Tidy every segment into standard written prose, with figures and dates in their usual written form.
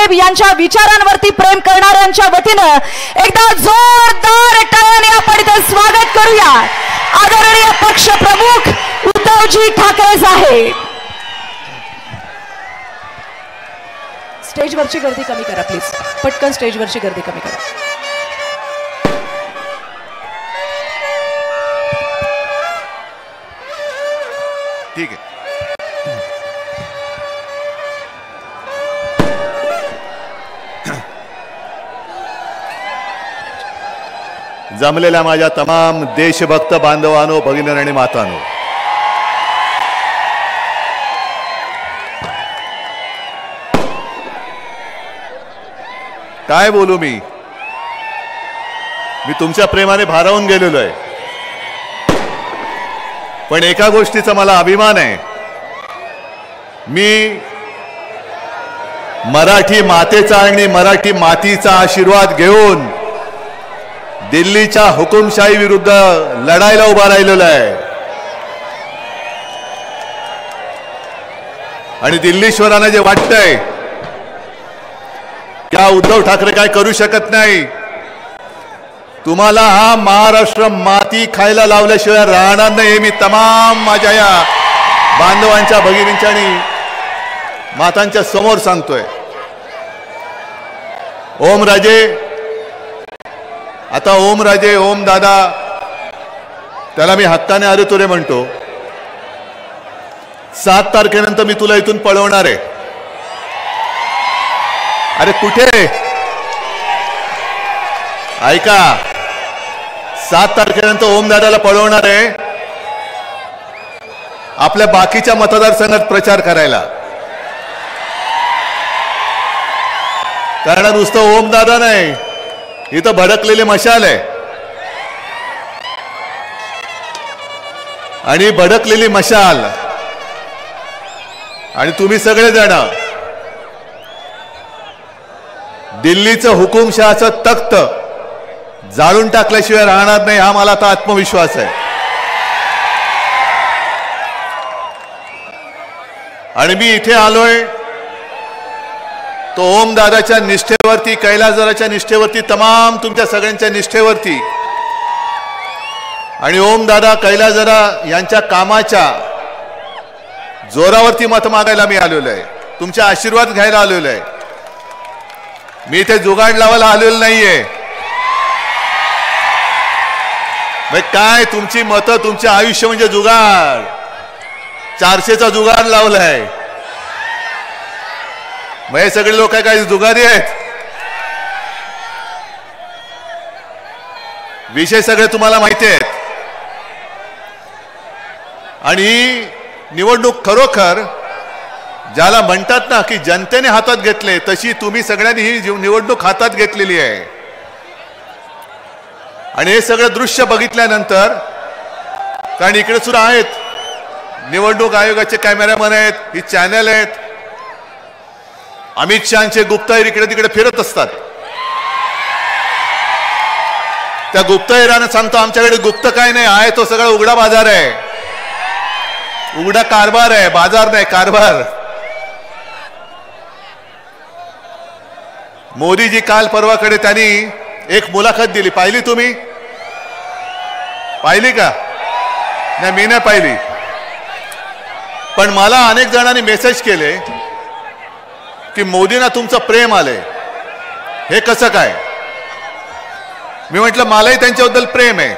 बाळासाहेब यांच्या विचारांवरती प्रेम करणाऱ्यांच्या वतीनं एकदा जोरदार टाळ्याने आपण इथे स्वागत करूया आदरणीय पक्ष प्रमुख उद्धवजी ठाकरे साहेब. स्टेजवरची गर्दी कमी करा प्लीज, पटकन स्टेजवरची गर्दी कमी करा. ठीक आहे. जमलेल्या माझ्या तमाम देशभक्त बांधवांनो, भगिनी आणि मातांनो, काय बोलू मी तुमच्या प्रेमाने भारावून गेलेलो आहे. पण एका गोष्टीचा मला अभिमान आहे, मी मराठी मातेचा आणि मराठी मातीचा आशीर्वाद घेऊन दिल्लीच्या हुकुमशाही विरुद्ध लढायला उभा राहिलेला आहे. आणि दिल्लीश्वरांना जे वाटतंय त्या उद्धव ठाकरे काय करू शकत नाही, तुम्हाला हा महाराष्ट्र माती खायला लावल्याशिवाय राहणार नाही, हे मी तमाम माझ्या या बांधवांच्या, भगिनींच्या आणि मातांच्या समोर सांगतोय. ओम राजे, आता ओम राजे, ओम दादा, त्याला मी हक्काने अरे तुरे म्हणतो. 7 तारखेनंतर मी तुला इथून पळवणार आहे. अरे कुठे, ऐका, 7 तारखेनंतर ओम दादाला पळवणार आहे आपल्या बाकीच्या मतदारसंघात प्रचार करायला. कारण नुसतं ओम दादा नाही, इथं भडकलेली मशाल आहे. आणि भडकलेली मशाल आणि तुम्ही सगळे जण दिल्लीचं हुकुमशहाचं तख्त जाळून टाकल्याशिवाय राहणार नाही, हा मला आता आत्मविश्वास आहे. आणि मी इथे आलोय तो ओम दादाच्या निष्ठेवरती, कैलासदाराच्या निष्ठेवरती, तमाम तुमच्या सगळ्यांच्या निष्ठेवरती आणि ओम दादा, कैलासदारा यांच्या कामाच्या जोरावरती मत मागायला मी आलेलो आहे, तुमचे आशीर्वाद घ्यायला आलेलो आहे. मी इथे जुगाड लावायला आलेलो नाहीये. काय तुमची मतं, तुमचे आयुष्य म्हणजे जुगाड, 400चा जुगाड लावलाय. मग हे सगळे लोक काय जुगारी आहेत? विषय सगळे तुम्हाला माहिती आहेत. आणि ही निवडणूक खरोखर ज्याला म्हणतात ना की जनतेने हातात घेतले, तशी तुम्ही सगळ्यांनी ही निवडणूक हातात घेतलेली आहे. आणि हे सगळं दृश्य बघितल्यानंतर, कारण इकडे सुद्धा आहेत निवडणूक आयोगाचे कॅमेरामॅन आहेत, ही चॅनल आहेत, अमित शहाचे गुप्तहेर इकडे तिकडे फिरत असतात. त्या गुप्तहेरांना सांगतो आमच्याकडे गुप्त काय नाही आहे, तो सगळा उघडा बाजार आहे, उघडा कारभार आहे, बाजार नाही कारभार. मोदीजी काल परवाकडे त्यांनी एक मुलाखत दिली, पाहिली तुम्ही? पाहिली का? नाही, मी नाही पाहिली. पण मला अनेक जणांनी मेसेज केले की मोदींना तुमचं प्रेम आलंय, हे कसं काय? मी म्हटलं मलाही त्यांच्याबद्दल प्रेम आहे,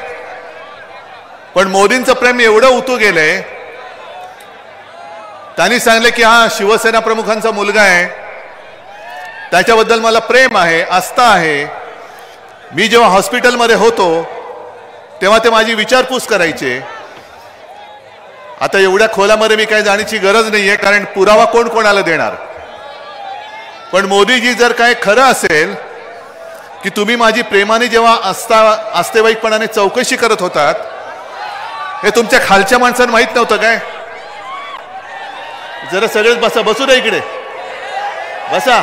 पण मोदींचं प्रेम एवढं उतू गेलंय. त्यांनी सांगितलं की हा शिवसेना प्रमुखांचा मुलगा आहे, त्याच्याबद्दल मला प्रेम आहे, आस्था आहे. मी जेव्हा हॉस्पिटलमध्ये होतो तेव्हा ते माझी विचारपूस करायचे. आता एवढ्या खोलामध्ये मी काही जाण्याची गरज नाहीये, कारण पुरावा कोण कोणाला देणार. पण मोदीजी जर काय खरं असेल की तुम्ही माझी प्रेमाने जेव्हा आस्थेवाईकपणाने चौकशी करत होतात, हे तुमच्या खालच्या माणसांना माहित नव्हतं काय? जरा सगळेच बसा, बसू द्या, इकडे बसा,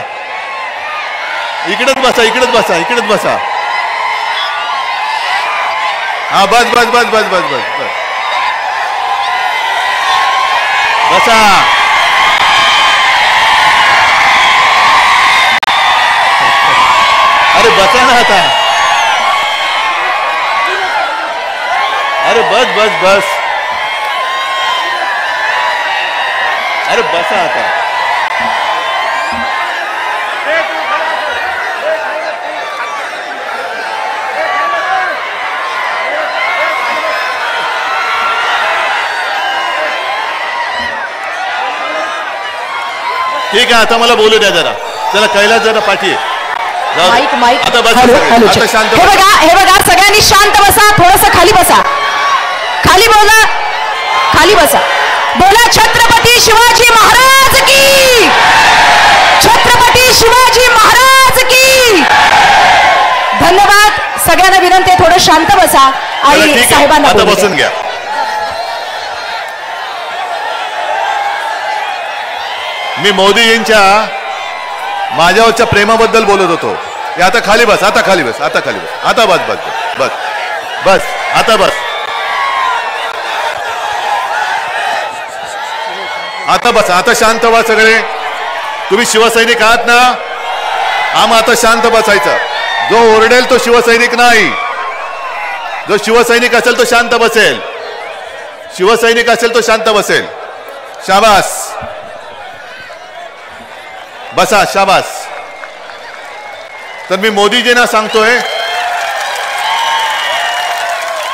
इकडेच बसा, इकडेच बसा, इकडेच बसा. हा बस बस बस बस बस बस बस बसा. बसा ना आता. अरे बस बस बस. अरे बसा आता. ठीक आहे, आता मला बोलू द्या जरा. चला कैलास जरा पाठी. Mike mike. आता बस. आता शांत. हे बघा सगळ्यांनी शांत बसा. थोडस खाली बसा. खाली बोला. खाली बसा. बोला छत्रपती शिवाजी महाराज की. छत्रपती शिवाजी महाराज की. धन्यवाद. सगळ्यांना विनंती आहे थोडं शांत बसा आणि साहेबांना आता बसून घ्या. मी मोदीजींच्या माझ्यावरच्या प्रेमाबद्दल बोलत होतो. आता खाली बस. आता खाली बस. आता खाली बस. आता बस बस बस बस. आता बस. आता बस. आता शांत व्हा सगळे. तुम्ही शिवसैनिक आहात ना. आम्ही आता शांत बसायचं. जो ओरडेल तो शिवसैनिक नाही. जो शिवसैनिक असेल तो शांत बसेल. शिवसैनिक असेल तो शांत बसेल. शाबास. बसा. शाबास. तर मी मोदीजींना सांगतोय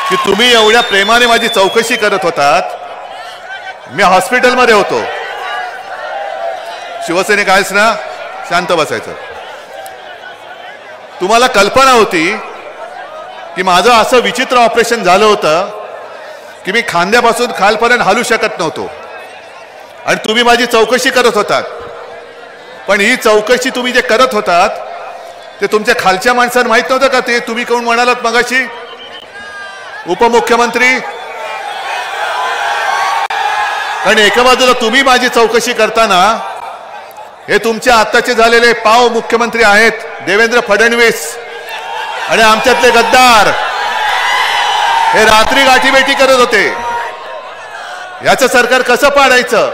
की तुम्ही एवढ्या प्रेमाने माझी चौकशी करत होतात. मी हॉस्पिटलमध्ये होतो. शिवसैनिक आहेस ना. शांत बसायचं. तुम्हाला कल्पना होती की माझं असं विचित्र ऑपरेशन झालं होतं की मी खांद्यापासून खालपर्यंत हलू शकत नव्हतो आणि तुम्ही माझी चौकशी करत होतात. पण ही चौकशी तुम्ही जे करत होतात ते तुमच्या खालच्या माणसांना माहित नव्हतं का. ते तुम्ही कोण म्हणालात मगाशी. उपमुख्यमंत्री. कारण एका बाजूला तुम्ही माझी चौकशी करताना हे तुमचे आत्ताचे झालेले पाव मुख्यमंत्री आहेत देवेंद्र फडणवीस आणि आमच्यातले गद्दार हे रात्री गाठीभेटी करत होते. याचं सरकार कसं पाडायचं.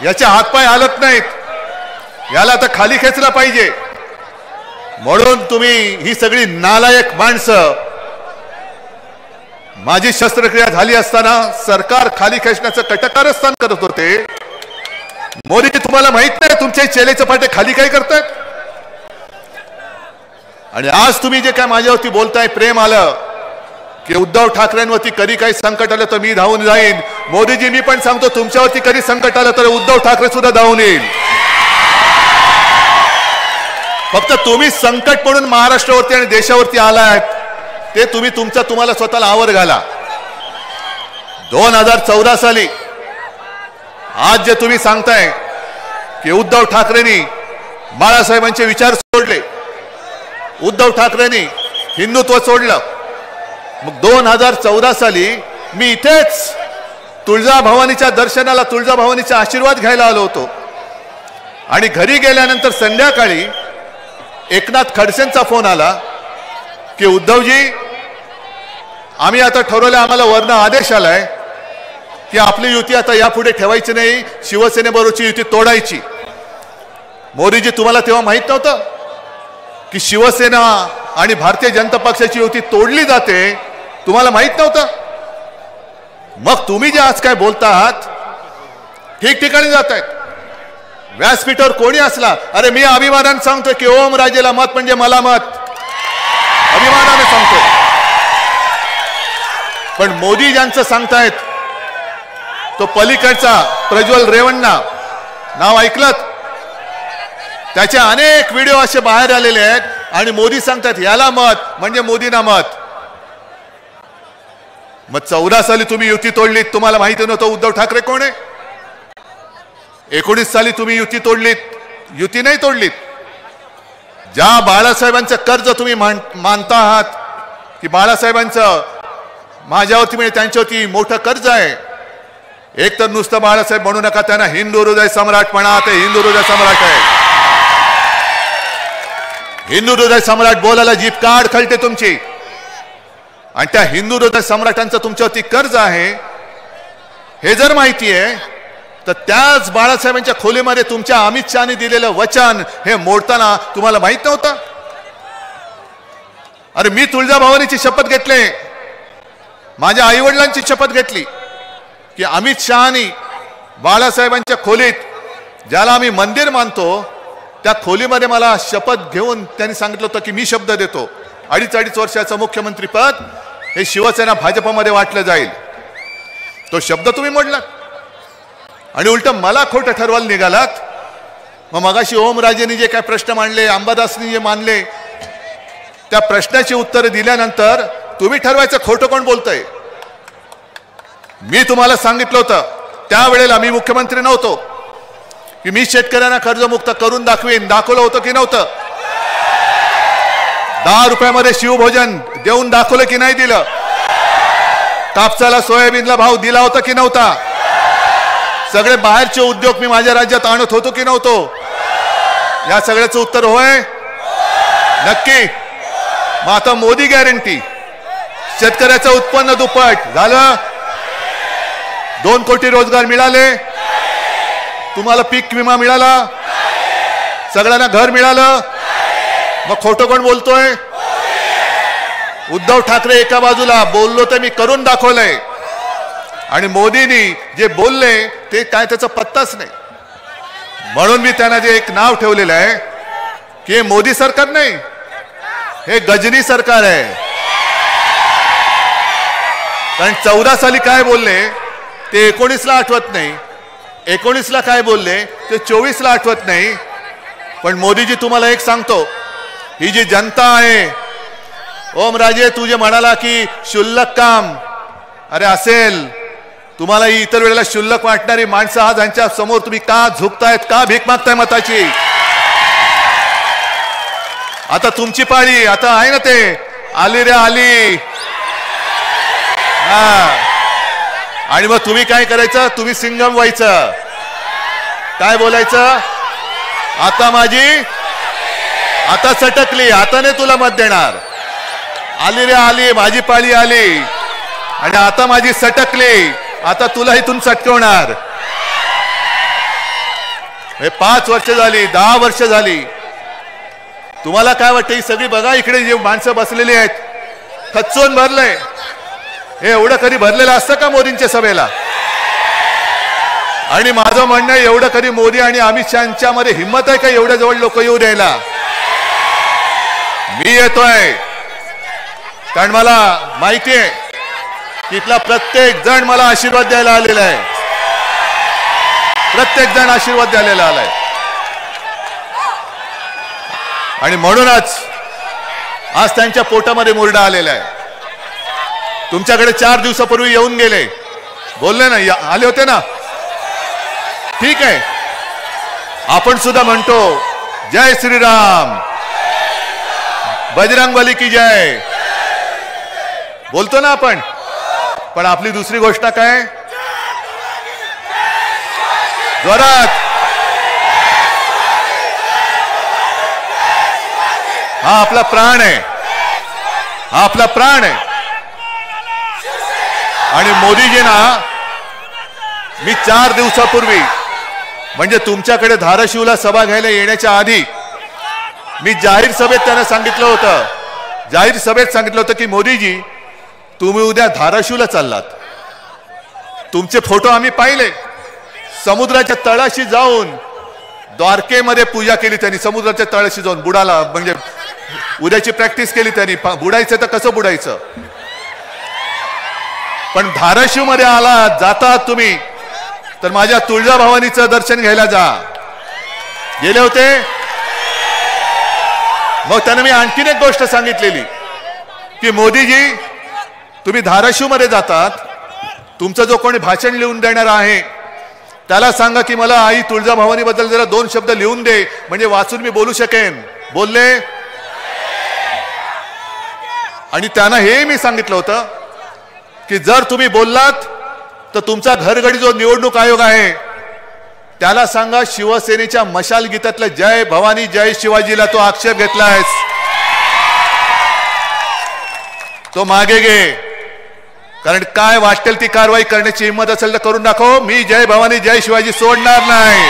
याचे हातपाय हालत नाहीत. याला आता खाली खेचला पाहिजे. म्हणून तुम्ही ही सगळी नालायक माणसं माझी शस्त्रक्रिया झाली असताना सरकार खाली खेचण्याचं कटकारस्थान करत होते. मोदीजी तुम्हाला माहित नाही तुमचे चेले चपाटे खाली काय करतात. आणि आज तुम्ही जे काय माझ्यावरती बोलताय प्रेम आलं की उद्धव ठाकरेंवरती कधी काही संकट आलं तर मी धावून जाईन. मोदीजी मी पण सांगतो तुमच्यावरती कधी संकट आलं तर उद्धव ठाकरे सुद्धा धावून येईल. फक्त तुम्ही संकट म्हणून महाराष्ट्रावरती आणि देशावरती आलात ते तुम्ही तुम्हाला स्वतःला आवर घाला. 2014 साली आज जे तुम्ही सांगताय की उद्धव ठाकरेंनी बाळासाहेबांचे विचार सोडले. उद्धव ठाकरेंनी हिंदुत्व सोडलं. मग 2014 साली मी इथेच तुळजाभवानीच्या दर्शनाला तुळजाभवानीचा आशीर्वाद घ्यायला आलो होतो आणि घरी गेल्यानंतर संध्याकाळी एकनाथ खडसेंचा फोन आला की उद्धवजी आम्ही आता ठरवलं आम्हाला वरनं आदेश आलाय की आपली युती आता यापुढे ठेवायची नाही. शिवसेनेबरोबरची युती तोडायची. मोदीजी तुम्हाला तेव्हा माहित नव्हतं की शिवसेना आणि भारतीय जनता पक्षाची युती तोडली जाते. तुम्हाला माहित नव्हतं. मग तुम्ही जे आज काय बोलता आहात ठिकठिकाणी जात आहेत. व्यासपीठावर कोणी असला अरे मी अभिमानाने सांगतोय की ओम राजेला मत म्हणजे मला मत. अभिमानाने सांगतोय. पण मोदी ज्यांचं सांगतायत तो पलीकडचा प्रज्वल रेवण्णा नाव ऐकलं. त्याचे अनेक व्हिडिओ असे बाहेर आलेले आहेत आणि मोदी सांगतात याला मत म्हणजे मोदींना मत. मग 14 साली तुम्ही युती तोडलीत. तुम्हाला माहिती नव्हतं उद्धव ठाकरे कोण आहे. 19 साली तुम्ही युती तोडलीत. युती नाही तोडलीत. ज्या बाळासाहेबांचं कर्ज तुम्ही मानता आहात की बाळासाहेबांचं माझ्यावरती म्हणजे त्यांच्यावरती मोठं कर्ज आहे. एक तर नुसतं बाळासाहेब म्हणू नका. त्यांना हिंदू हृदय सम्राट म्हणा. ते हिंदू हृदय सम्राट आहे. हिंदू हृदय सम्राट बोलायला जीभ काढ खलते तुमची. आणि त्या हिंदू हृदय सम्राटांचं तुमच्यावरती कर्ज आहे हे जर माहिती आहे तर त्याच बाळासाहेबांच्या खोलीमध्ये तुमच्या अमित शहानी दिलेलं वचन हे मोडताना तुम्हाला माहित नव्हतं. अरे मी तुळजाभवानीची शपथ घेतली, माझ्या आईवडिलांची शपथ घेतली की अमित शहानी बाळासाहेबांच्या खोलीत, ज्याला आम्ही मंदिर मानतो, त्या खोलीमध्ये मला शपथ घेऊन त्यांनी सांगितलं होतं की मी शब्द देतो 2.5 वर्षाचं मुख्यमंत्री पद हे शिवसेना भाजपमध्ये वाटलं जाईल. तो शब्द तुम्ही मोडलात आणि उलट मला खोटं ठरवायला निघालात. मग मगाशी ओमराजेंनी जे काय प्रश्न मांडले, अंबादासनी जे मानले, त्या प्रश्नाची उत्तरं दिल्यानंतर तुम्ही ठरवायचं खोटं कोण बोलतंय. मी तुम्हाला सांगितलं होतं त्यावेळेला, मी मुख्यमंत्री नव्हतो, की मी शेतकऱ्यांना कर्जमुक्त करून दाखवीन. दाखवलं होतं की नव्हतं? 10 रुपयामध्ये शिवभोजन देऊन दाखवलं की नाही दिलं? कापसाला सोयाबीनला भाव दिला होता की नव्हता? सगळे बाहेरचे उद्योग मी माझ्या राज्यात आणत होतो की नव्हतो? या सगळ्याचं उत्तर होय, नक्की. मग आता मोदी गॅरंटी, शेतकऱ्याचं उत्पन्न दुप्पट झालं, 2 कोटी रोजगार मिळाले, तुम्हाला पीक विमा मिळाला, सगळ्यांना घर मिळालं. मग खोटं कोण बोलतोय? उद्धव ठाकरे एका बाजूला बोललो तर मी करून दाखवलंय, आणि मोदींनी जे बोलले ते काय त्याचा पत्ताच नाही. म्हणून मी त्यांना जे एक नाव ठेवलेलं आहे की हे मोदी सरकार नाही, हे गजनी सरकार आहे. कारण 14 साली काय बोलले ते 19ला आठवत नाही, 19ला काय बोलले ते 24ला आठवत नाही. पण मोदीजी तुम्हाला एक सांगतो, ही जी जनता आहे, ओमराजे तू जे म्हणाला की क्षुल्लक काम, अरे असेल, तुम्हाला ही इतर वेळेला क्षुल्लक वाटणारी माणसं आज यांच्या समोर तुम्ही का झुकतायत, का भीक मागताय मताची? आता तुमची पाळी, आता आहे ना ते आली रे आली. हा, आणि मग तुम्ही काय करायचं? तुम्ही सिंगम व्हायचं. काय बोलायचं? आता माझी, आता सटकली, आता नाही तुला मत देणार. आली रे आली, माझी पाळी आली, आणि आता माझी सटकली, आता तुला इथून सटकवणार. हे 5 वर्ष झाली, 10 वर्ष झाली. तुम्हाला काय वाटतं? ही सगळी बघा इकडे जे माणसं बसलेली आहेत, खच्चून भरलंय. हे एवढं कधी भरलेलं असतं का मोदींच्या सभेला? आणि माझं म्हणणं आहे, एवढं कधी मोदी आणि अमित शहाच्या मध्ये हिंमत आहे का एवढ्या जवळ लोक येऊ द्यायला? मी येतोय कारण मला माहिती आहे तिथला प्रत्येक जण मला आशीर्वाद द्यायला आलेला आहे. प्रत्येक जण आशीर्वाद द्यायला आलाय. आणि म्हणूनच आज त्यांच्या पोटामध्ये मुरडा आलेला आहे. तुमच्याकडे 4 दिवसापूर्वी येऊन गेले, बोलले ना, आले होते ना, ठीक आहे. आपण सुद्धा म्हणतो जय श्रीराम, बजरंगबली की जय, बोलतो ना आपण. पण आपली दुसरी गोष्ट काय? जोरात, हा आपला प्राण आहे, हा आपला प्राण आहे. आणि मोदीजींना मी 4 दिवसापूर्वी, म्हणजे तुमच्याकडे धाराशिवला सभा घ्यायला येण्याच्या आधी मी जाहीर सभेत त्यांना सांगितलं होतं, जाहीर सभेत सांगितलं होतं की मोदीजी तुम्ही उद्या धाराशिवला चाललात. तुमचे फोटो आम्ही पाहिले. समुद्राच्या तळाशी जाऊन द्वारकेमध्ये पूजा केली त्यांनी, समुद्राच्या तळाशी जाऊन बुडाला, म्हणजे उद्याची प्रॅक्टिस केली त्यांनी. बुडायचं तर कसं बुडायचं. पण धाराशिव मध्ये आला जातात तुम्ही तर माझ्या तुळजाभवानीचं दर्शन घ्यायला जा. गेले होते. मग त्यांना मी आणखीन एक गोष्ट सांगितलेली की मोदीजी तुम्ही धाराशिव मध्ये जातात, तुमचं जो कोणी भाषण लिहून देणार आहे त्याला सांगा की मला आई तुळजाभवानी बद्दल जरा 2 शब्द लिहून दे, म्हणजे वाचून मी बोलू शकेन. बोलले. आणि त्यांना हे मी सांगितलं होतं की जर तुम्ही बोललात तर तुमचा घरगडी जो निवडणूक आयोग आहे त्याला सांगा शिवसेनेच्या मशाल गीतातलं जय भवानी जय शिवाजीला तो आक्षेप घेतलायस, तो मागे घे. कारण काय वाटेल ती कारवाई करण्याची हिंमत असेल तर करून दाखव. मी जय भवानी जय शिवाजी सोडणार नाही.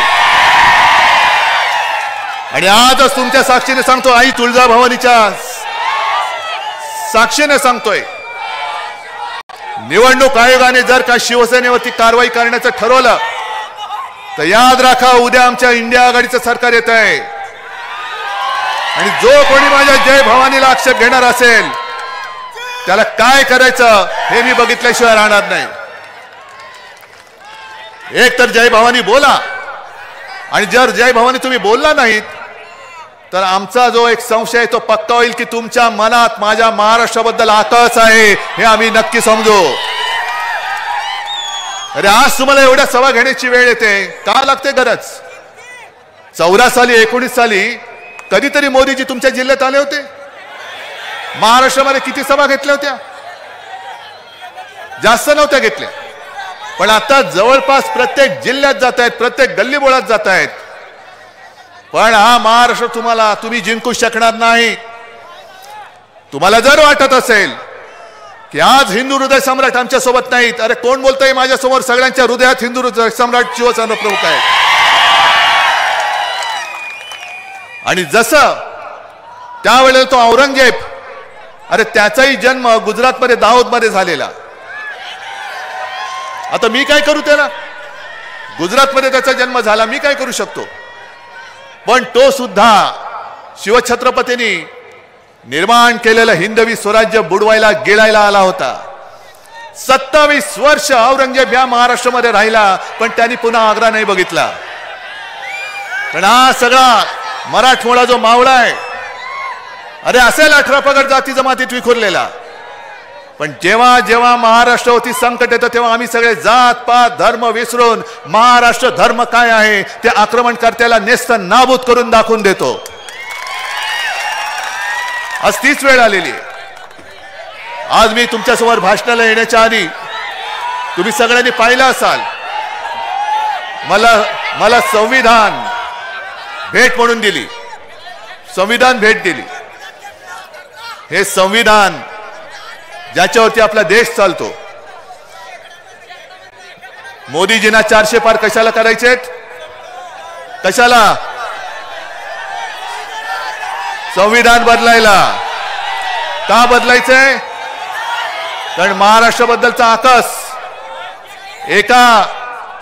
आणि आजच तुमच्या साक्षीने सांगतो, आई तुळजाभवानीच्या साक्षीने सांगतोय, निवडणूक आयोगाने जर का शिवसेनेवरती कारवाई करण्याचं ठरवलं तर याद राखा, उद्या आमच्या इंडिया आघाडीचं सरकार येत आहे आणि जो कोणी माझ्या जय भवानीला आक्षेप घेणार असेल त्याला काय करायचं हे मी बघितल्याशिवाय राहणार नाही. एक तर जय भवानी बोला, आणि जर जय भवानी तुम्ही बोलला नाहीत तर आमचा जो एक संशय तो पक्का होईल की तुमच्या मनात माझ्या महाराष्ट्राबद्दल आकस आहे हे आम्ही नक्की समजू. अरे आज तुम्हाला एवढ्या सभा घेण्याची वेळ येते, का लागते गरज? 14 साली 19 साली कधीतरी मोदीजी तुमच्या जिल्ह्यात आले होते? महाराष्ट्रामध्ये किती सभा घेतल्या होत्या? जास्त नव्हत्या घेतल्या. पण आता जवळपास प्रत्येक जिल्ह्यात जात आहेत, प्रत्येक गल्लीबोळात जात आहेत. पण हा महाराष्ट्र तुम्ही जिंकू शकणार नाही. तुम्हाला जर वाटत असेल की आज हिंदू हृदय सम्राट आमच्या सोबत नाहीत, अरे कोण बोलतंय माझ्या समोर? सगळ्यांच्या हृदयात हिंदू हृदय सम्राट शिवसेना प्रमुख आहेत. आणि जसं त्यावेळेला तो औरंगजेब, अरे त्याचाही जन्म गुजरातमध्ये दाहोदमध्ये झालेला. आता मी काय करू त्याला? गुजरातमध्ये त्याचा जन्म झाला, मी काय करू शकतो? पण तो सुद्धा शिवछत्रपतींनी निर्माण केलेलं हिंदवी स्वराज्य बुडवायला गिळायला आला होता. 27 वर्ष औरंगजेब या महाराष्ट्रामध्ये राहिला, पण त्यांनी पुन्हा आग्रा नाही बघितला. कारण हा सगळा मराठमोळा जो मावळा आहे, अरे असेल 18 पगड जाती जमातीत विखुरलेला, पण जेव्हा जेव्हा महाराष्ट्रावरती संकट येतं तेव्हा आम्ही सगळे जात पात धर्म विसरून महाराष्ट्र धर्म काय आहे ते आक्रमणकर्त्याला नेस्त नाबूद करून दाखवून देतो. आज तीच वेळ आलेली आहे. आज मी तुमच्यासमोर भाषणाला येण्याच्या आधी तुम्ही सगळ्यांनी पाहिलं असाल, मला संविधान भेट म्हणून दिली, संविधान भेट दिली. हे संविधान ज्याच्यावरती आपला देश चालतो. मोदीजींना 400 पार कशाला करायचेत? कशाला? संविधान बदलायला. का बदलायचंय? कारण महाराष्ट्राबद्दलचा आकस एका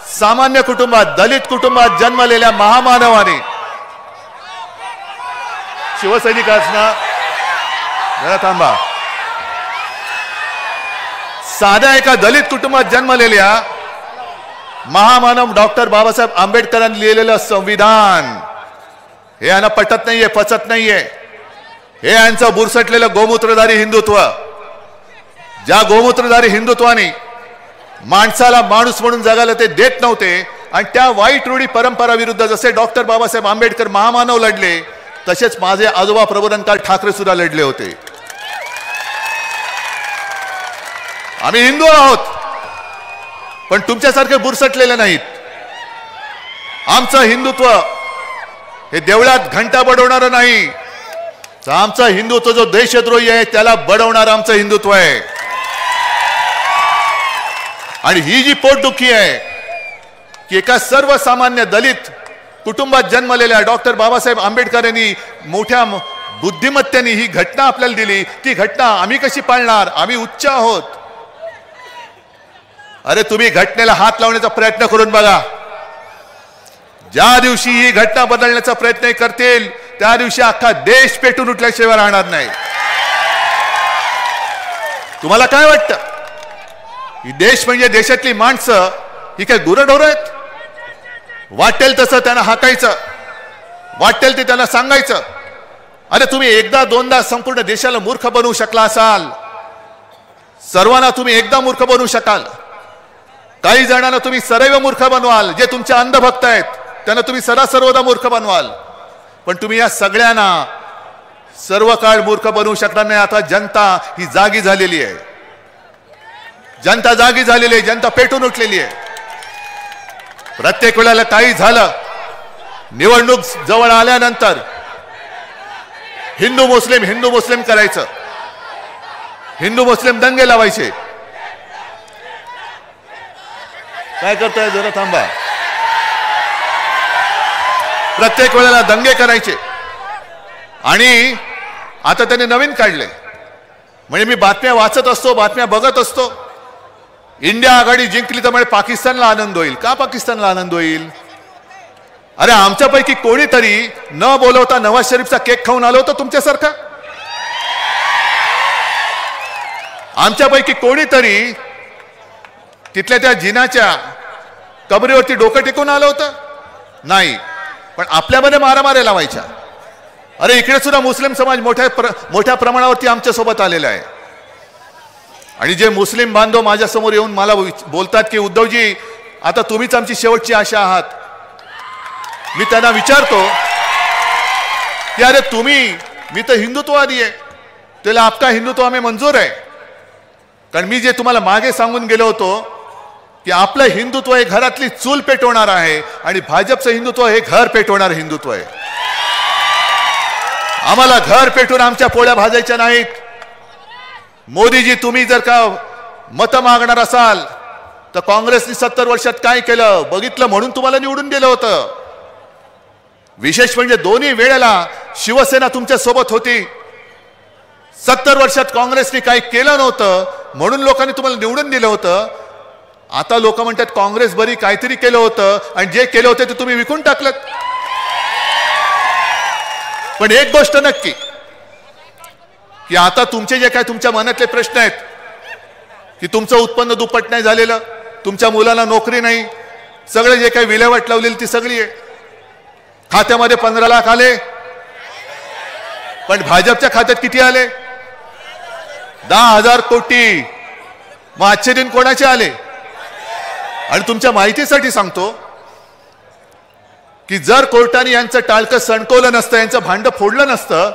सामान्य कुटुंबात, दलित कुटुंबात जन्मलेल्या महामानवाने, शिवसैनिकाच ना, जरा थांबा, साध्या एका दलित कुटुंबात जन्मलेल्या महामानव डॉक्टर बाबासाहेब आंबेडकरांनी लिहिलेलं संविधान हे यांना पटत नाहीये, पचत नाहीये. हे यांचं बुरसटलेलं गोमूत्रधारी हिंदुत्व, ज्या गोमूत्रधारी हिंदुत्वाने माणसाला माणूस म्हणून जगायला ते देत नव्हते, आणि त्या वाईट रूढी परंपरा विरुद्ध जसे डॉक्टर बाबासाहेब आंबेडकर महामानव लढले, तसेच माझे आजोबा प्रबोधनकार ठाकरे सुद्धा लढले होते. आम्ही हिंदू आहोत, पण तुमच्यासारखे बुरसटलेले नाहीत. आमचं हिंदुत्व हे देवळात घंटा बडवणारं नाही, आमचं हिंदुत्व जो देशद्रोही आहे त्याला बडवणारं आमचं हिंदुत्व आहे. आणि ही जी पोटदुखी आहे की एका सर्वसामान्य दलित कुटुंबात जन्मलेल्या डॉक्टर बाबासाहेब आंबेडकर यांनी मोठ्या बुद्धिमत्तेने ही घटना आपल्याला दिली, ती घटना आम्ही कशी पाळणार? आम्ही उच्च आहोत. अरे तुम्ही घटनेला हात लावण्याचा प्रयत्न करून बघा. ज्या दिवशी ही घटना बदलण्याचा प्रयत्न करतील त्या दिवशी अख्खा देश पेटून उठल्याशिवाय राहणार नाही. तुम्हाला काय वाटतं? ही देश म्हणजे देशातली माणसं ही काय गुरंढोरं आहेत? वाटेल तसं त्यांना हाकायचं, वाटेल ते त्यांना सांगायचं. अरे तुम्ही एकदा दोनदा संपूर्ण देशाला मूर्ख बनवू शकला असाल, सर्वांना तुम्ही एकदा मूर्ख बनवू शकाल. काही जणांना तुम्ही सदैव मूर्ख बनवाल, जे तुमचे अंधभक्त आहेत त्यांना तुम्ही सर्वदा मूर्ख बनवाल. पण तुम्ही या सगळ्यांना सर्व काळ मूर्ख बनवू शकणार नाही. आता जनता ही जागी झालेली आहे, जनता जागी झालेली आहे, जनता पेटून उठलेली आहे. प्रत्येक वेळेला काही झालं, निवडणूक जवळ आल्यानंतर हिंदू मुस्लिम करायचं, हिंदू मुस्लिम दंगे लावायचे. काय करताय? जरा थांबा. प्रत्येक वेळेला दंगे करायचे. आणि आता त्यांनी नवीन काढले, म्हणजे मी बातम्या वाचत असतो, बातम्या बघत असतो. इंडिया आघाडी जिंकली तर म्हणजे पाकिस्तानला आनंद होईल. का पाकिस्तानला आनंद होईल? अरे आमच्यापैकी कोणीतरी न बोलवता नवाज शरीफचा केक खाऊन आलो होतं तुमच्यासारखा? आमच्यापैकी कोणीतरी तिथल्या त्या जिनाच्या कबरीवरती डोकं टेकून आलं होतं? नाही. पण आपल्यामध्ये मारामाऱ्या लावायच्या. अरे इकडे सुद्धा मुस्लिम समाज मोठ्या प्रमाणावरती आमच्या सोबत आलेला आहे. आणि जे मुस्लिम बांधव माझ्या समोर येऊन मला बोलतात की उद्धवजी आता तुम्हीच आमची शेवटची आशा आहात. मी त्यांना विचारतो की अरे मी तर हिंदुत्ववादी आहे, त्याला आपका हिंदुत्व आम्ही मंजूर आहे. कारण मी जे तुम्हाला मागे सांगून गेलो होतो की आपलं हिंदुत्व हे घरातली चूल पेटवणार आहे आणि भाजपचं हिंदुत्व हे घर पेटवणार हिंदुत्व आहे. आम्हाला घर पेटून आमच्या पोळ्या भाजायच्या नाहीत. मोदीजी तुम्ही जर का मतं मागणार असाल तर काँग्रेसने 70 वर्षात काय केलं बघितलं म्हणून तुम्हाला निवडून दिलं होतं. विशेष म्हणजे दोन्ही वेळेला शिवसेना तुमच्या सोबत होती. 70 वर्षात काँग्रेसने काही केलं नव्हतं म्हणून लोकांनी तुम्हाला निवडून दिलं होतं. आता लोक म्हणतात काँग्रेस बरी काहीतरी केलं होतं आणि जे केलं होतं ते तुम्ही विकून टाकलं. पण एक गोष्ट नक्की की आता तुमचे जे काय तुमच्या मनातले प्रश्न आहेत की तुमचं उत्पन्न दुप्पट नाही झालेलं, तुमच्या मुलाला नोकरी नाही, सगळे जे काही विल्हेवाट लावलेली ती सगळी आहे. खात्यामध्ये 15 लाख आले, पण भाजपच्या खात्यात किती आले? 10,000 कोटी. मग आजचे दिन कोणाचे आले? आणि तुमच्या माहितीसाठी सांगतो की जर कोर्टाने यांचं टाळकं सणकवलं नसतं, यांचं भांड फोडलं नसतं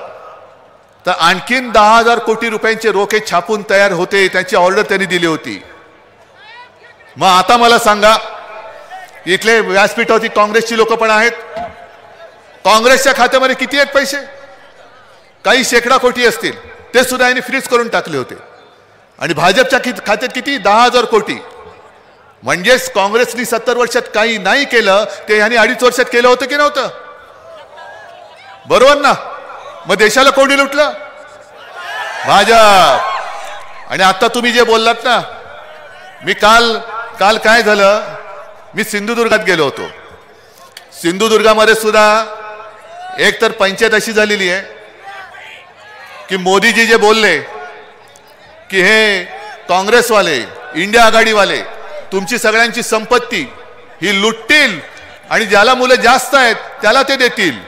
तर आणखीन 10,000 कोटी रुपयांचे रोखे छापून तयार होते. त्यांची ऑर्डर त्यांनी दिली होती. मग आता मला सांगा, इथले व्यासपीठावरती काँग्रेसची लोक पण आहेत. काँग्रेसच्या खात्यामध्ये किती आहेत पैसे? काही शेकडा कोटी असतील, ते सुद्धा यांनी फ्रीज करून टाकले होते. आणि भाजपच्या खात्यात किती? 10,000 कोटी. म्हणजेच काँग्रेसनी 70 वर्षात काही नाही केलं ते यांनी 2.5 वर्षात केलं होतं की नव्हतं? बरोबर ना? मग देशाला कोणी लुटलं? भाजप. आणि आता तुम्ही जे बोललात ना, मी काल काय झालं, मी सिंधुदुर्गात गेलो होतो. सिंधुदुर्गामध्ये सुद्धा एक तर पंचायत अशी झालेली आहे की मोदीजी जे बोलले की हे काँग्रेसवाले, इंडिया आघाडीवाले तुमची सगळ्यांची संपत्ती ही लुटतील आणि ज्याला मुलं जास्त आहेत त्याला ते देतील.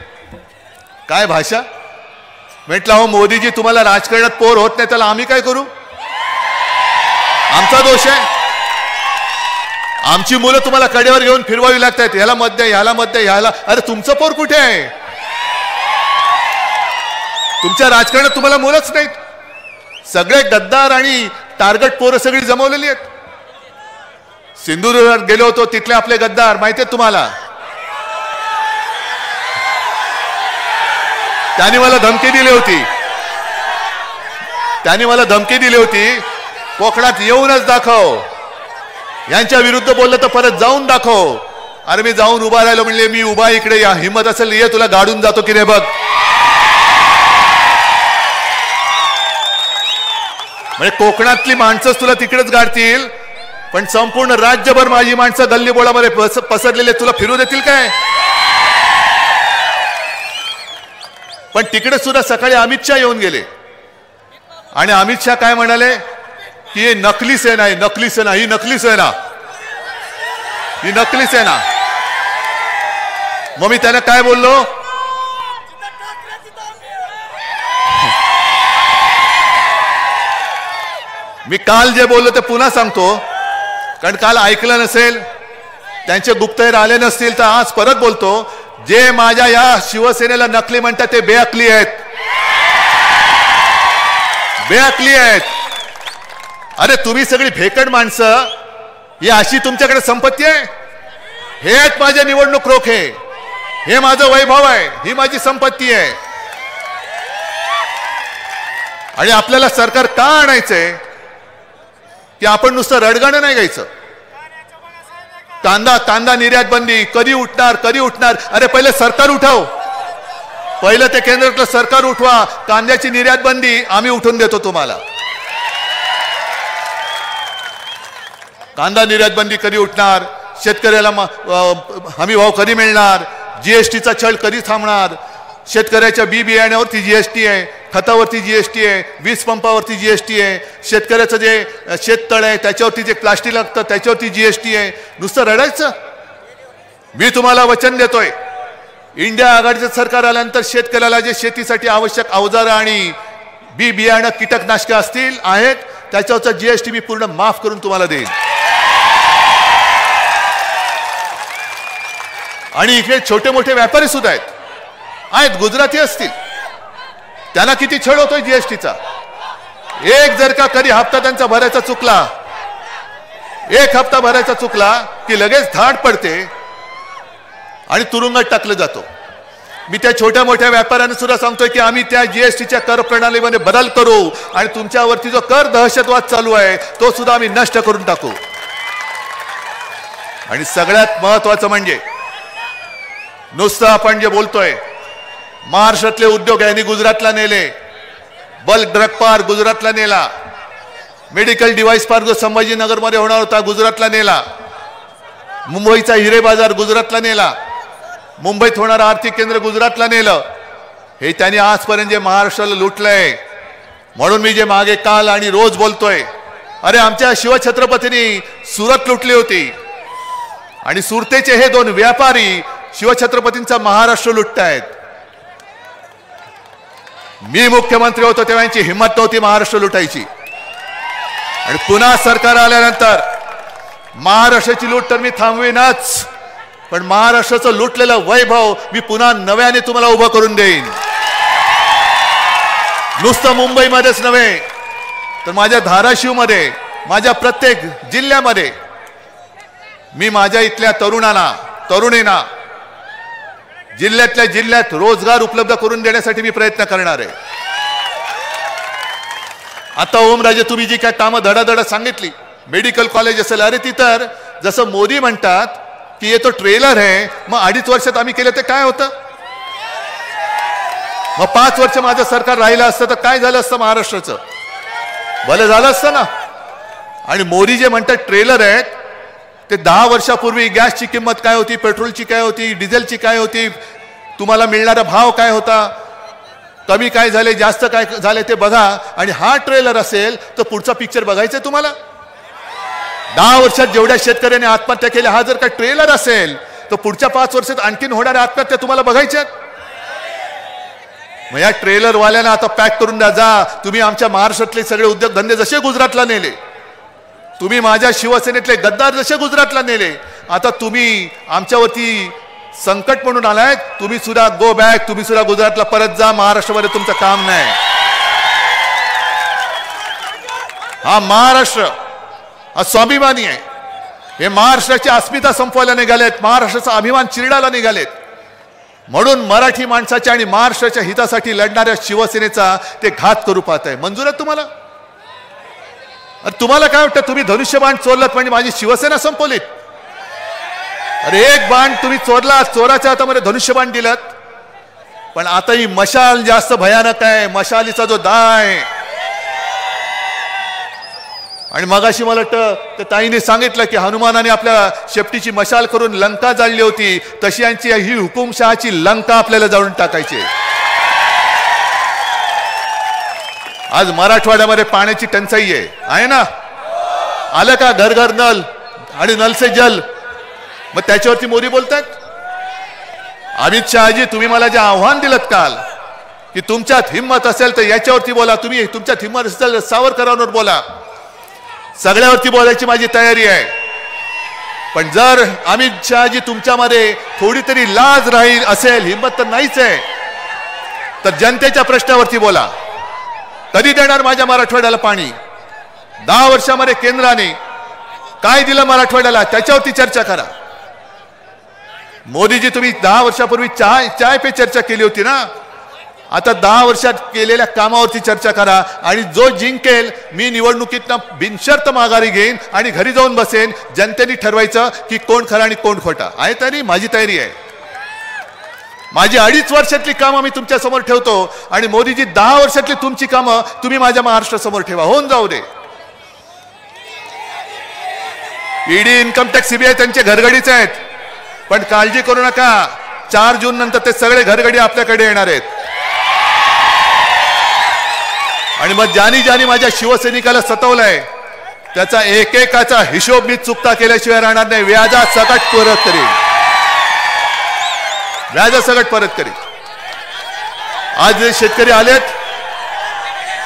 काय भाषा? म्हटलं हो मोदीजी, तुम्हाला राजकारणात पोर होत नाही त्याला आम्ही काय करू? आमचा दोष आहे? आमची मुलं तुम्हाला कडेवर घेऊन फिरवावी लागतात, ह्याला मत द्या, ह्याला मत द्या, ह्याला. अरे तुमचं पोर कुठे आहे? तुमच्या राजकारणात तुम्हाला मुलंच नाहीत. सगळे गद्दार आणि टार्गेट पोरं सगळी जमवलेली आहेत. सिंधुदुर्गात गेलो होतो, तिथले आपले गद्दार माहिती आहेत तुम्हाला. त्यांनी मला धमकी दिली होती, कोकणात येऊनच दाखव, यांच्या विरुद्ध बोललं तर परत जाऊन दाखव. अरे मी जाऊन उभा राहिलो, म्हणले मी उभा इकडे, या हिम्मत असेल ये, तुला गाडून जातो की रे बघ. म्हणजे कोकणातली माणसंच तुला तिकडेच गाडतील, पण संपूर्ण राज्यभर माझी माणसं गल्लीबोळामध्ये पसरलेले तुला फिरू देतील काय? पण तिकडे सुद्धा सकाळी अमित शहा येऊन गेले आणि अमित शहा काय म्हणाले की हे नकली सेना आहे, नकली सेना, ही नकली सेना, ही नकली सेना. मग मी त्यांना काय बोललो? मी काल जे बोललो ते पुन्हा सांगतो, कारण काल ऐकलं नसेल, त्यांचे गुप्तहेर आले नसतील, तर आज परत बोलतो. जे माझ्या या शिवसेनेला नकली म्हणतात ते बेअक्ली आहेत, बेअक्ली आहेत. अरे तुम्ही सगळी भेकड माणसं, ही अशी तुमच्याकडे संपत्ती आहे? हे आहेत माझे निवडणूक रोखे, हे माझं वैभव आहे, ही माझी संपत्ती आहे. आणि आपल्याला सरकार का आणायचंय की आपण नुसतं रडगाणं नाही गायचं. कांदा निर्यात बंदी कधी उठणार? अरे पहिले सरकार उठाव, पहिलं ते केंद्रातलं सरकार उठवा. कांद्याची निर्यात बंदी आम्ही उठवून देतो तुम्हाला. कांदा निर्यात बंदी कधी उठणार, शेतकऱ्याला हमी भाव कधी मिळणार, जीएसटीचा छळ कधी थांबणार, शेतकऱ्याच्या बी बियाण्यावरती जीएसटी आहे, खतावरती जीएसटी आहे, वीज पंपावरती जीएसटी आहे, शेतकऱ्याचं जे शेततळ आहे त्याच्यावरती जे प्लास्टिक लागतं त्याच्यावरती जीएसटी आहे. नुसतं रडायचं? मी तुम्हाला वचन देतोय, इंडिया आघाडीचं सरकार आल्यानंतर शेतकऱ्याला जे शेतीसाठी आवश्यक अवजारं आणि बी बियाणं कीटकनाशकं असतील आहेत त्याच्यावरचा जीएसटी मी पूर्ण माफ करून तुम्हाला देईन. आणि इकडे छोटे मोठे व्यापारी सुद्धा आहेत, गुजराती असतील, त्यांना किती छळ होतोय जीएसटीचा. एक जर का कधी हप्ता त्यांचा भरायचा चुकला, एक हप्ता भरायचा चुकला की लगेच धाड पडते आणि तुरुंगात टाकलं जातो. मी त्या छोट्या मोठ्या व्यापाऱ्यांना सुद्धा सांगतोय की आम्ही त्या जीएसटीच्या कर प्रणालीमध्ये बदल करू आणि तुमच्यावरती जो कर दहशतवाद चालू आहे तो सुद्धा आम्ही नष्ट करून टाकू. आणि सगळ्यात महत्वाचं म्हणजे नुसतं आपण जे बोलतोय, महाराष्ट्रातले उद्योग यांनी गुजरातला नेले, बल्क ड्रग पार्क गुजरातला नेला, मेडिकल डिव्हाइस पार्क जो संभाजीनगरमध्ये होणार होता गुजरातला नेला, मुंबईचा हिरे बाजार गुजरातला नेला, मुंबईत होणारं आर्थिक केंद्र गुजरातला नेलं. हे त्यांनी आजपर्यंत जे महाराष्ट्राला लुटलंय. म्हणून मी जे मागे काल आणि रोज बोलतोय, अरे आमच्या शिवछत्रपतींनी सुरत लुटली होती आणि सुरतेचे हे दोन व्यापारी शिवछत्रपतींचा महाराष्ट्र लुटतायत. मी मुख्यमंत्री होतो तेव्हा यांची हिंमत नव्हती महाराष्ट्र लुटायची. आणि पुन्हा सरकार आल्यानंतर महाराष्ट्राची लूट तर मी थांबवीनच, पण महाराष्ट्राचं लुटलेलं वैभव मी पुन्हा नव्याने तुम्हाला उभं करून देईन. नुसतं मुंबईमध्येच नव्हे तर माझ्या धाराशिवमध्ये, माझ्या प्रत्येक जिल्ह्यामध्ये मी माझ्या इथल्या तरुणींना जिल्ह्यातल्या जिल्ह्यात रोजगार उपलब्ध करून देण्यासाठी मी प्रयत्न करणार आहे. आता ओमराजे तुम्ही जी काय कामं धडाधड सांगितली, मेडिकल कॉलेज असेल, अरे ती तर जसं मोदी म्हणतात की ये तो ट्रेलर आहे, मग 2.5 वर्षात आम्ही केलं ते काय होतं? मग 5 वर्ष माझं सरकार राहिलं असतं तर काय झालं असतं महाराष्ट्राचं? भलं झालं असतं ना. आणि मोदी जे म्हणतात ट्रेलर आहेत ते 10 वर्षापूर्वी गॅसची किंमत काय होती, पेट्रोलची काय होती, डिझेलची काय होती, तुम्हाला मिळणारा भाव काय होता, कमी काय झाले, जास्त काय झाले ते बघा. आणि हा ट्रेलर असेल तर पुढचा पिक्चर बघायचा तुम्हाला. 10 वर्षात जेवढ्या शेतकऱ्यांनी आत्महत्या केल्या, हा जर का ट्रेलर असेल तर पुढच्या 5 वर्षात आणखीन होणाऱ्या आत्महत्या तुम्हाला बघायच्यात. मग या ट्रेलरवाल्यांना आता पॅक करून द्या, जा तुम्ही आमच्या महाराष्ट्रातले सगळे उद्योगधंदे जसे गुजरातला नेले, तुम्ही माझ्या शिवसेनेतले गद्दार जसे गुजरातला नेले, आता तुम्ही आमच्यावरती संकट म्हणून आलाय, तुम्ही सुद्धा गो बॅक, तुम्ही सुद्धा गुजरातला परत जा, महाराष्ट्रामध्ये तुमचं काम नाही. हा महाराष्ट्र हा स्वाभिमानी आहे. हे महाराष्ट्राची अस्मिता संपवायला निघालेत, महाराष्ट्राचा अभिमान चिरडायला निघालेत. म्हणून मराठी माणसाच्या आणि महाराष्ट्राच्या हितासाठी लढणाऱ्या शिवसेनेचा ते घात करू पाहत आहे. मंजूर आहे तुम्हाला? तुम्हाला काय वाटतं, तुम्ही धनुष्यबाण चोरलात म्हणजे माझी शिवसेना संपवलीत? अरे एक बाण तुम्ही चोरला, चोराच्या हातामध्ये धनुष्यबाण दिलात, पण आता ही मशाल जास्त भयानक आहे. मशालीचा जो दाह आहे, आणि मगाशी मला वाटतं त्या ताईने सांगितलं की हनुमानाने आपल्या शेपटीची मशाल करून लंका जाळली होती, तशी यांची ही हुकुमशहाची लंका आपल्याला जाळून टाकायची. आज मराठवाड्यामध्ये पाण्याची टंचाई आहे ना, आलं का घर घर नल आणि नल से जल. मग त्याच्यावरती मोदी बोलतात. अमित शहाजी तुम्ही मला जे आव्हान दिलं काल की तुमच्यात हिंमत असेल तर याच्यावरती बोला, तुम्ही तुमच्यात हिंमत असेल तर सावरकरांवर बोला, सगळ्यावरती बोलायची माझी तयारी आहे. पण जर अमित शहाजी तुमच्यामध्ये थोडी तरी लाज राहील असेल, हिंमत तर नाहीच आहे, तर जनतेच्या प्रश्नावरती बोला. कधी देणार माझ्या मराठवाड्याला पाणी? 10 वर्षामध्ये केंद्राने काय दिलं मराठवाड्याला त्याच्यावरती चर्चा करा. मोदीजी तुम्ही 10 वर्षापूर्वी चाय पे चर्चा केली होती ना, आता 10 वर्षात केलेल्या कामावरती चर्चा करा. आणि जो जिंकेल मी निवडणुकीतनं बिनशर्त माघारी घेईन आणि घरी जाऊन बसेन. जनतेने ठरवायचं की कोण खरं आणि कोण खोटा आहे. तरी माझी तयारी आहे. माझी 2.5 वर्षातली कामं मी तुमच्या समोर ठेवतो आणि मोदीजी 10 वर्षातली तुमची कामं तुम्ही माझ्या महाराष्ट्रासमोर ठेवा, होऊन जाऊ दे. ईडी, इन्कम टॅक्स, सीबीआय त्यांचे घरगडीच आहेत. पण काळजी करू नका, 4 जून नंतर ते सगळे घरगडी आपल्याकडे येणार आहेत. आणि मग ज्यांनी माझ्या शिवसैनिकाला सतवलंय त्याचा एकेकाचा हिशोब मी चुकता केल्याशिवाय राहणार नाही. व्याजासकट परत करीन, व्याजासकट परत करीन. आज जे शेतकरी आलेत,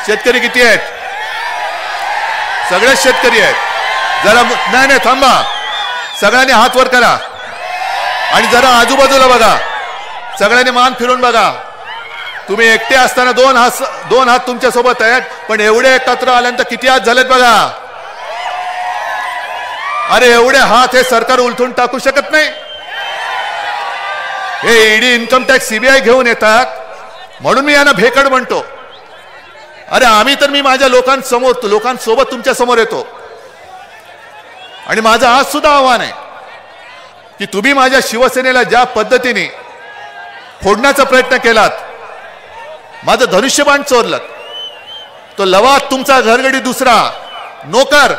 शेतकरी किती आहेत? सगळेच शेतकरी आहेत. जरा नाही थांबा, सगळ्यांनी हात वर करा आणि जरा आजूबाजूला बघा, सगळ्यांनी मान फिरून बघा. तुम्ही एकटे असताना दोन हात तुमच्या सोबत आहेत, पण एवढे एकत्र आल्यानंतर किती हात झालेत बघा. अरे एवढे हात हे सरकार उलथून टाकू शकत नाही. हे ईडी, इन्कम टॅक्स, सीबीआय घेऊन येतात म्हणून मी यांना भेकड म्हणतो. अरे मी माझ्या लोकांसोबत तुमच्या समोर येतो. आणि माझं आज सुद्धा आव्हान आहे की तुम्ही माझ्या शिवसेनेला ज्या पद्धतीने फोडण्याचा प्रयत्न केलात, माझं धनुष्यबाण चोरलं, तो लवाद तुमचा घरगडी दुसरा, नोकर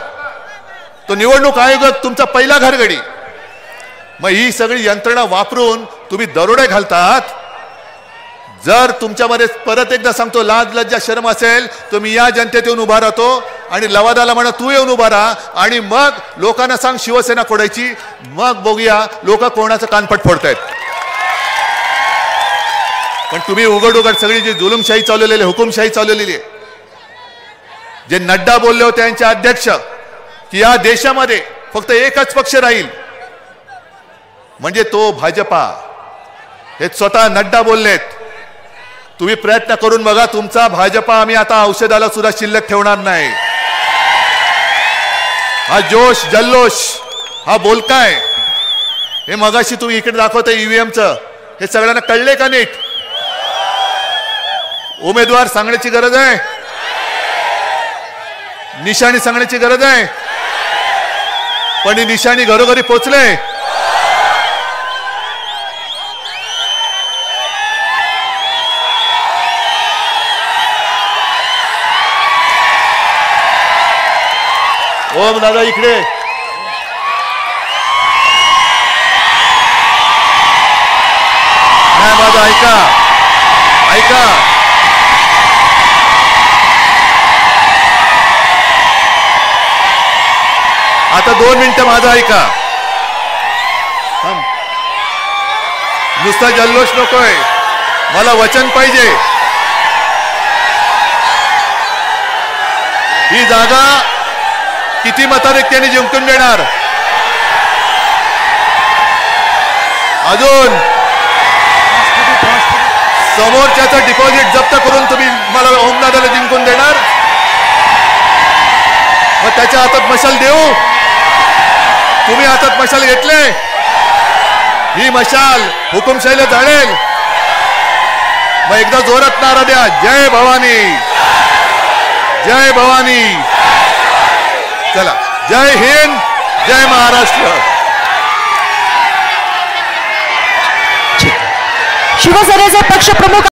तो निवडणूक आयोगात तुमचा पहिला घरगडी. मग ही सगळी यंत्रणा वापरून तुम्ही दरोडे घालतात. जर तुमच्यामध्ये परत एकदा सांगतो, लाज लज्जा शरम असेल तर मी या जनतेत येऊन उभा राहतो आणि लवादाला म्हणा तू येऊन उभा राहा आणि मग लोकांना सांग शिवसेना फोडायची. मग बघूया लोक कोणाचं कानपट फोडतायत. पण तुम्ही उघड सगळी जी जुलुमशाही चालवलेली, हुकुमशाही चालवलेली आहे, जे नड्डा बोलले होते त्यांचे अध्यक्ष की या देशामध्ये फक्त एकच पक्ष राहील म्हणजे तो भाजपा, हे स्वतः नड्डा बोललेत. तुम्ही प्रयत्न करून बघा, तुमचा भाजपा आम्ही आता औषधाला सुद्धा शिल्लक ठेवणार नाही. हा जोश जल्लोष, हा बोलकाय, हे मगाशी तुम्ही इकडे दाखवता ईव्हीएमचं, हे सगळ्यांना कळले का नीट? उमेदवार सांगण्याची गरज आहे, निशाणी सांगण्याची गरज आहे, पण ही निशाणी घरोघरी पोचले. ओम दादा इकडे. नाही माझं ऐका, आता 2 मिनिटं माझं ऐका. नुसता जल्लोष नकोय, मला वचन पाहिजे. ही जागा किती मताधिक्याने जिंकून देणार? अजून समोरच्याचं डिपॉझिट जप्त करून तुम्ही मला ओमदादाला जिंकून देणार? मग त्याच्या हातात मशाल देऊ? तुम्ही हातात मशाल घेतले, ही मशाल हुकुमशाहीला जाळेल. मग एकदा जोरात नारा द्या, जय भवानी, जय भवानी. चला, जय हिंद, जय महाराष्ट्र. शिवसेनेचे पक्ष प्रमुख